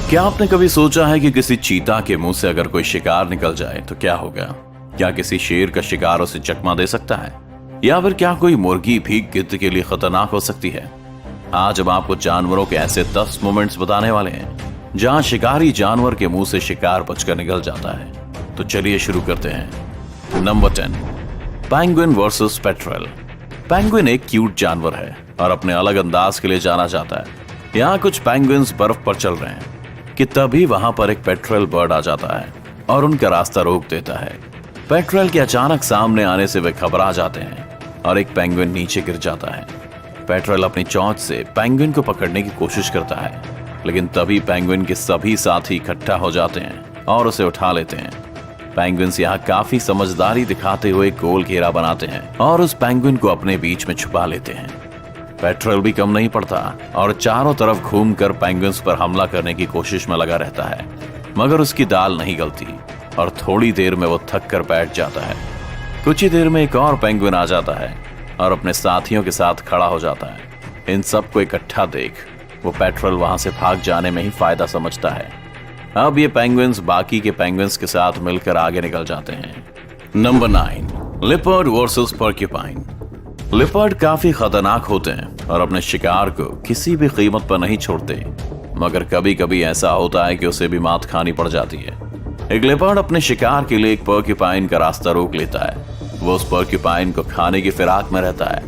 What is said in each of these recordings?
क्या आपने कभी सोचा है कि किसी चीता के मुंह से अगर कोई शिकार निकल जाए तो क्या होगा? क्या किसी शेर का शिकार उसे चकमा दे सकता है, या फिर क्या कोई मुर्गी भी गिद्ध के लिए खतरनाक हो सकती है? आज हम आपको जानवरों के ऐसे 10 मोमेंट्स बताने वाले हैं जहां शिकारी जानवर के मुंह से शिकार बचकर निकल जाता है। तो चलिए शुरू करते हैं। Number 10, penguin versus petrol. Penguin एक क्यूट जानवर है और अपने अलग अंदाज के लिए जाना जाता है। यहाँ कुछ पेंगुइन्स बर्फ पर चल रहे हैं कि तभी वहां पर एक पेट्रोल बर्ड आ जाता है और उनका रास्ता रोक देता है। पेट्रोल के अचानक सामने आने से वे घबरा जाते हैं और एक पेंगुइन नीचे गिर जाता है। पेट्रोल अपनी चोंच से पेंगुइन को पकड़ने की कोशिश करता है, लेकिन तभी पेंगुइन के सभी साथी इकट्ठा हो जाते हैं और उसे उठा लेते हैं। पेंगुइन्स यहाँ काफी समझदारी दिखाते हुए गोल घेरा बनाते हैं और उस पेंगुइन को अपने बीच में छुपा लेते हैं। पेट्रोल भी कम नहीं पड़ता और चारों तरफ घूमकर पेंगुइन्स पर हमला करने की कोशिश में लगा रहता है, मगर उसकी दाल नहीं गलती और थोड़ी देर में वो थक कर बैठ जाता है। कुछ ही देर में एक और पेंगुइन आ जाता है और अपने साथियों के साथ खड़ा हो जाता है। इन सबको इकट्ठा देख वो पेट्रोल वहां से भाग जाने में ही फायदा समझता है। अब ये पेंगुइन्स बाकी के पेंगुइन्स के साथ मिलकर आगे निकल जाते हैं। Number 9, leopard versus porcupine. Leopard काफी खतरनाक होते हैं और अपने शिकार को किसी भी कीमत पर नहीं छोड़ते, मगर कभी कभी ऐसा होता है कि उसे भी मात खानी पड़ जाती है। एक लिपर्ड अपने शिकार के लिए एक पोर्क्यूपाइन का रास्ता रोक लेता है। वो उस पोर्क्यूपाइन को खाने की फिराक में रहता है,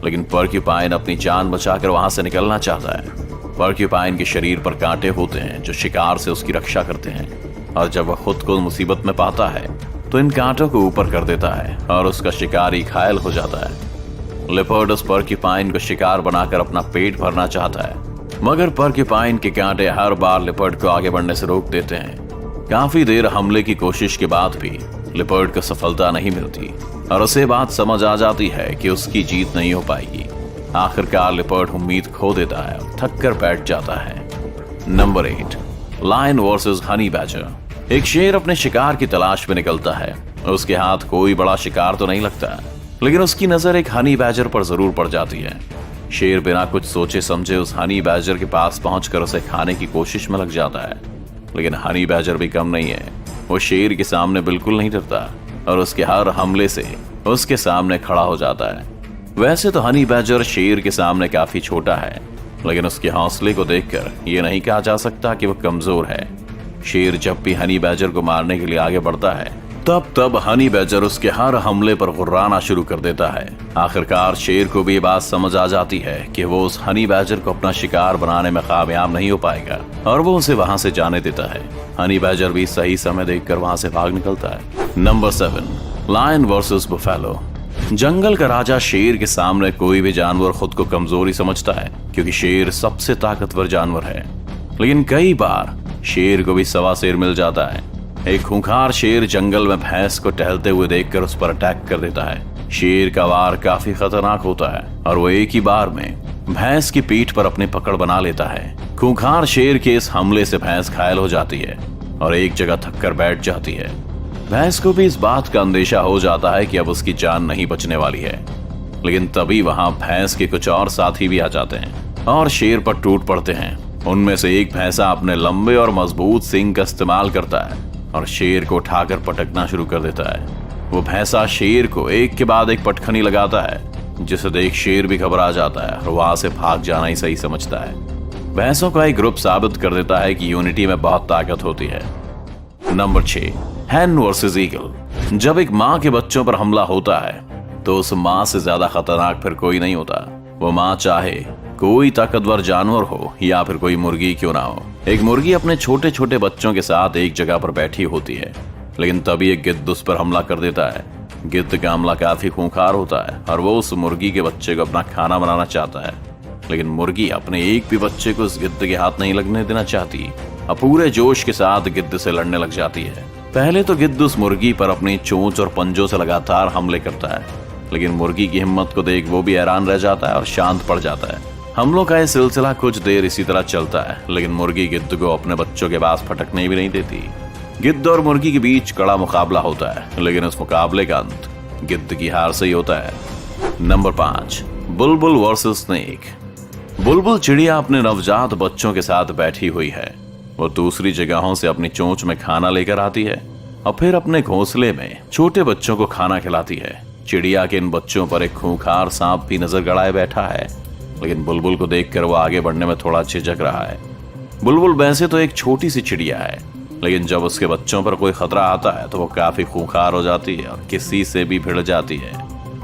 लेकिन पोर्क्यूपाइन अपनी जान बचाकर वहां से निकलना चाहता है। पोर्क्यूपाइन के शरीर पर कांटे होते हैं जो शिकार से उसकी रक्षा करते हैं, और जब वह खुद को मुसीबत में पाता है तो इन कांटों को ऊपर कर देता है और उसका शिकारी घायल हो जाता है। लिपर्ड उस पोर्क्यूपाइन को शिकार बनाकर अपना पेट भरना चाहता है, मगर पोर्क्यूपाइन के कांटे हर बार लिपर्ड को आगे बढ़ने से रोक देते हैं। काफी देर हमले की कोशिश के बाद भी लिपर्ड को सफलता नहीं मिलती और उसे बात समझ आ जाती है कि उसकी जीत नहीं हो पाएगी। आखिरकार लिपर्ड उम्मीद खो देता है और थक कर बैठ जाता है। Number 8, lion versus honey badger. एक शेर अपने शिकार की तलाश में निकलता है। उसके हाथ कोई बड़ा शिकार तो नहीं लगता, लेकिन उसकी नजर एक हनी बैजर पर जरूर पड़ जाती है। शेर बिना कुछ सोचे समझे उस हनी बैजर के पास पहुंचकर उसे खाने की कोशिश में लग जाता है, लेकिन हनी बैजर भी कम नहीं है। वो शेर के सामने बिल्कुल नहीं डरता और उसके हर हमले से उसके सामने खड़ा हो जाता है। वैसे तो हनी बैजर शेर के सामने काफी छोटा है, लेकिन उसके हौसले को देखकर ये नहीं कहा जा सकता कि वो कमजोर है। शेर जब भी हनी बैजर को मारने के लिए आगे बढ़ता है तब हनी बैजर उसके हर हमले पर गुर्राना शुरू कर देता है। आखिरकार शेर को भी ये बात समझ आ जाती है कि वो उस हनी बैजर को अपना शिकार बनाने में कामयाब नहीं हो पाएगा और वो उसे वहां से जाने देता है। हनी बैजर भी सही समय देखकर वहां से भाग निकलता है। Number 7, lion versus buffalo. जंगल का राजा शेर के सामने कोई भी जानवर खुद को कमजोरी समझता है, क्योंकि शेर सबसे ताकतवर जानवर है। लेकिन कई बार शेर को भी सवा शेर मिल जाता है। एक खूंखार शेर जंगल में भैंस को टहलते हुए देखकर उस पर अटैक कर देता है। शेर का वार काफी खतरनाक होता है और वो एक ही बार में भैंस की पीठ पर अपनी पकड़ बना लेता है। खूंखार शेर के इस हमले से भैंस घायल हो जाती है और एक जगह थक कर बैठ जाती है। भैंस को भी इस बात का अंदेशा हो जाता है कि अब उसकी जान नहीं बचने वाली है, लेकिन तभी वहां भैंस के कुछ और साथी भी आ जाते हैं और शेर पर टूट पड़ते हैं। उनमें से एक भैंसा अपने लंबे और मजबूत सींग का इस्तेमाल करता है और शेर को उठाकर पटकना शुरू कर देता है। वो भैंसा शेर को एक के बाद एक पटखनी लगाता है, जिसे देख शेर भी घबरा जाता है और वहां से भाग जाना ही सही समझता है। भैंसों का एक ग्रुप साबित कर देता है कि यूनिटी में बहुत ताकत होती है। नंबर 6, हैन वर्सेस ईगल। जब एक माँ के बच्चों पर हमला होता है तो उस माँ से ज्यादा खतरनाक फिर कोई नहीं होता। वो माँ चाहे कोई ताकतवर जानवर हो या फिर कोई मुर्गी क्यों ना हो। एक मुर्गी अपने छोटे छोटे बच्चों के साथ एक जगह पर बैठी होती है, लेकिन तभी एक गिद्ध उस पर हमला कर देता है। गिद्ध का हमला काफी खूंखार होता है और वो उस मुर्गी के बच्चे को अपना खाना बनाना चाहता है, लेकिन मुर्गी अपने एक भी बच्चे को उस गिद्ध के हाथ नहीं लगने देना चाहती और पूरे जोश के साथ गिद्ध से लड़ने लग जाती है। पहले तो गिद्ध उस मुर्गी पर अपनी चोंच और पंजों से लगातार हमले करता है, लेकिन मुर्गी की हिम्मत को देख वो भी हैरान रह जाता है और शांत पड़ जाता है। हमलों का यह सिलसिला कुछ देर इसी तरह चलता है, लेकिन मुर्गी गिद्ध को अपने बच्चों के पास फटकने भी नहीं देती। गिद्ध और मुर्गी के बीच कड़ा मुकाबला होता है, लेकिन उस मुकाबले का अंत गिद्ध की हार से ही होता है। नंबर 5, बुलबुल वर्सेस स्नेक। बुलबुल चिड़िया अपने नवजात बच्चों के साथ बैठी हुई है। वो दूसरी जगहों से अपनी चोंच में खाना लेकर आती है और फिर अपने घोंसले में छोटे बच्चों को खाना खिलाती है। चिड़िया के इन बच्चों पर एक खूंखार सांप भी नजर गड़ाए बैठा है, लेकिन बुलबुल को देखकर वो आगे बढ़ने में थोड़ा झिझक रहा है। बुलबुल वैसे तो एक छोटी सी चिड़िया है, लेकिन जब उसके बच्चों पर कोई खतरा आता है तो वो काफी खूंखार हो जाती है और किसी से भी भिड़ जाती है।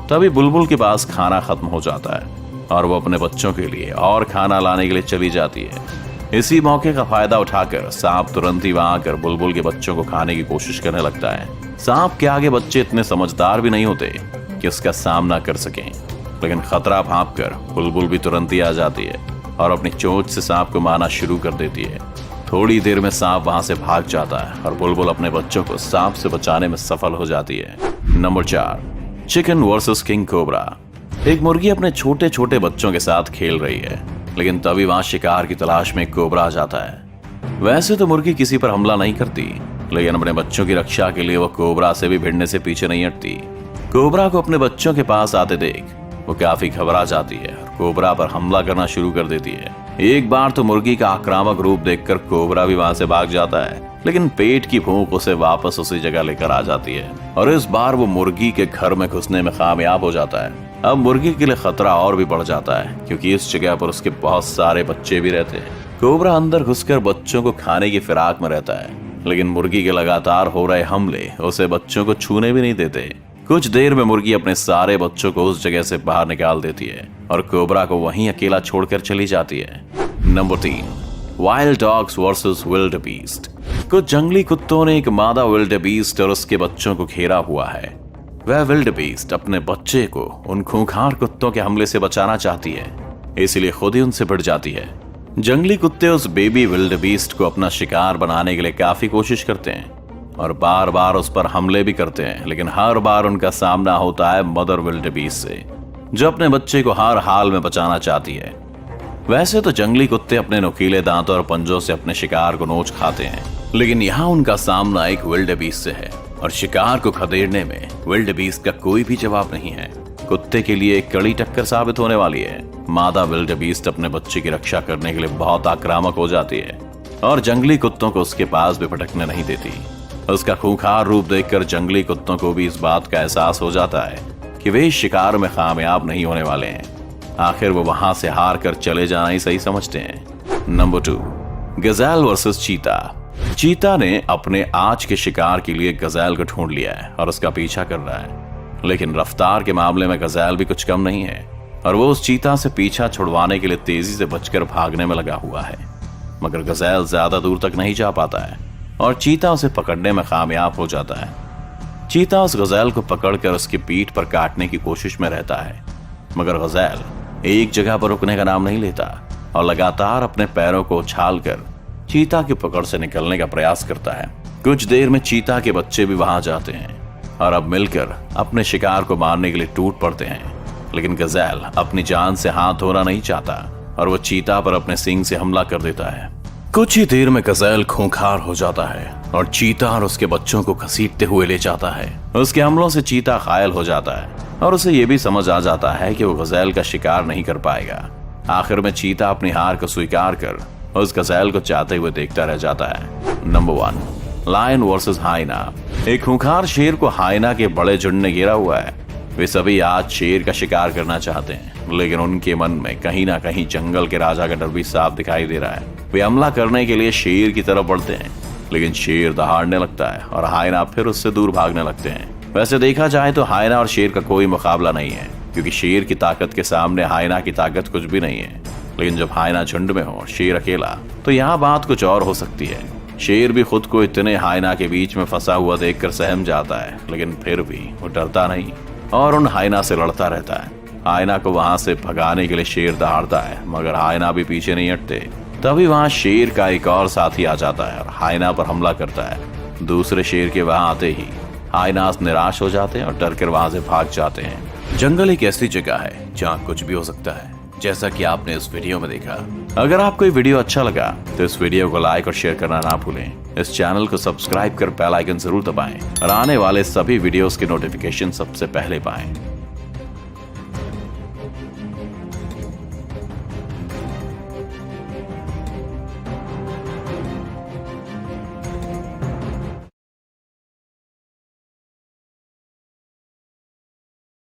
तभी बुलबुल के पास खाना खत्म हो जाता है और वो अपने बच्चों के लिए और खाना लाने के लिए चली जाती है। इसी मौके का फायदा उठाकर सांप तुरंत ही वहां आकर बुलबुल के बच्चों को खाने की कोशिश करने लगता है। सांप के आगे बच्चे इतने समझदार भी नहीं होते कि उसका सामना कर सकें, लेकिन खतरा भांपकर बुलबुल भी तुरंत ही आ जाती है और अपनी चोंच से सांप को मारना शुरू कर देती है। थोड़ी देर में सांप वहां से भाग जाता है और बुलबुल अपने बच्चों को सांप से बचाने में सफल हो जाती है। Number 4, chicken versus king cobra. एक मुर्गी अपने छोटे छोटे बच्चों के साथ खेल रही है, लेकिन तभी वहां शिकार की तलाश में एक कोबरा आ जाता है। वैसे तो मुर्गी किसी पर हमला नहीं करती, लेकिन अपने बच्चों की रक्षा के लिए वो कोबरा से भी भिड़ने से पीछे नहीं हटती। कोबरा को अपने बच्चों के पास आते देख वो काफी घबरा जाती है और कोबरा पर हमला करना शुरू कर देती है। एक बार तो मुर्गी का आक्रामक रूप देखकर कोबरा भी वहां से भाग जाता है, लेकिन पेट की भूख उसे वापस उसी जगह लेकर आ जाती है और इस बार वो मुर्गी के घर में घुसने में कामयाब हो जाता है। अब मुर्गी के लिए खतरा और भी बढ़ जाता है, क्योंकि इस जगह पर उसके बहुत सारे बच्चे भी रहते हैं। कोबरा अंदर घुसकर बच्चों को खाने की फिराक में रहता है, लेकिन मुर्गी के लगातार हो रहे हमले उसे बच्चों को छूने भी नहीं देते। कुछ देर में मुर्गी अपने सारे बच्चों को उस जगह से बाहर निकाल देती है और कोबरा को वहीं अकेला छोड़कर चली जाती है। Number 3, wild dogs versus wildebeest. कुछ जंगली कुत्तों ने एक मादा विल्ड बीस्ट और उसके बच्चों को घेरा हुआ है। वह विल्ड बीस्ट अपने बच्चे को उन खूंखार कुत्तों के हमले से बचाना चाहती है, इसलिए खुद ही उनसे भिड़ जाती है। जंगली कुत्ते उस बेबी विल्ड बीस्ट को अपना शिकार बनाने के लिए काफी कोशिश करते हैं और बार बार उस पर हमले भी करते हैं, लेकिन हर बार उनका सामना होता है मदर विल्ड बीस्ट से, जो अपने बच्चे को हर हाल में बचाना चाहती है। वैसे तो जंगली कुत्ते अपने नुकीले दांतों और पंजों से अपने शिकार को नोच खाते हैं, लेकिन यहाँ उनका सामना एक विल्ड बीस्ट से है और शिकार को खदेड़ने में विल्ड बीस्ट का कोई भी जवाब नहीं है। कुत्ते के लिए एक कड़ी टक्कर साबित होने वाली है। मादा विल्ड बीस्ट अपने बच्चे की रक्षा करने के लिए बहुत आक्रामक हो जाती है और जंगली कुत्तों को उसके पास भी भटकने नहीं देती। उसका खूंखार रूप देखकर जंगली कुत्तों को भी इस बात का एहसास हो जाता है कि वे इस शिकार में कामयाब नहीं होने वाले हैं। आखिर वो वहां से हार कर चले जाना ही सही समझते हैं। नंबर 2, गजेल वर्सेस चीता। चीता ने अपने आज के शिकार के लिए गजेल को ढूंढ लिया है और उसका पीछा कर रहा है, लेकिन रफ्तार के मामले में गजेल भी कुछ कम नहीं है और वो उस चीता से पीछा छुड़वाने के लिए तेजी से बचकर भागने में लगा हुआ है। मगर गजेल ज्यादा दूर तक नहीं जा पाता है और चीता उसे पकड़ने में कामयाब हो जाता है। चीता उस गजेल को पकड़कर उसकी पीठ पर काटने की कोशिश में रहता है, मगर गजेल एक जगह पर रुकने का नाम नहीं लेता और लगातार अपने पैरों को उछालकर चीता की पकड़ से निकलने का प्रयास करता है। कुछ देर में चीता के बच्चे भी वहां जाते हैं और अब मिलकर अपने शिकार को मारने के लिए टूट पड़ते हैं, लेकिन गजेल अपनी जान से हाथ धोना नहीं चाहता और वो चीता पर अपने सींग से हमला कर देता है। कुछ ही देर में गजेल खूंखार हो जाता है और चीता और उसके बच्चों को घसीटते हुए ले जाता है। उसके हमलों से चीता घायल हो जाता है और उसे ये भी समझ आ जाता है कि वो गजेल का शिकार नहीं कर पाएगा। आखिर में चीता अपनी हार को स्वीकार कर उस गजेल को चाहते हुए देखता रह जाता है। Number 1, lion versus hyena. एक खूंखार शेर को हाइना के बड़े झुंड ने घेरा हुआ है। वे सभी आज शेर का शिकार करना चाहते हैं, लेकिन उनके मन में कहीं ना कहीं जंगल के राजा का डर भी साफ दिखाई दे रहा है। वे हमला करने के लिए शेर की तरफ बढ़ते हैं, लेकिन शेर दहाड़ने लगता है और हाइना फिर उससे दूर भागने लगते हैं। वैसे देखा जाए तो हाइना और शेर का कोई मुकाबला नहीं है, क्योंकि शेर की ताकत के सामने हाइना की ताकत कुछ भी नहीं है। लेकिन जब हाइना झुंड में हो, शेर अकेला, तो यहाँ बात कुछ और हो सकती है। शेर भी खुद को इतने हाइना के बीच में फंसा हुआ देखकर सहम जाता है, लेकिन फिर भी वो डरता नहीं और उन हाइना से लड़ता रहता है। हाइना को वहां से भगाने के लिए शेर दहाड़ता है, मगर हाइना भी पीछे नहीं हटते। तभी वहां शेर का एक और साथी आ जाता है और हाइना पर हमला करता है। दूसरे शेर के वहां आते ही हाइनास निराश हो जाते हैं और डर कर वहां से भाग जाते हैं। जंगल एक ऐसी जगह है जहाँ कुछ भी हो सकता है, जैसा कि आपने इस वीडियो में देखा। अगर आपको ये वीडियो अच्छा लगा तो इस वीडियो को लाइक और शेयर करना ना भूलें। इस चैनल को सब्सक्राइब कर बेल आइकन जरूर दबाएं और आने वाले सभी वीडियोस के नोटिफिकेशन सबसे पहले पाएं।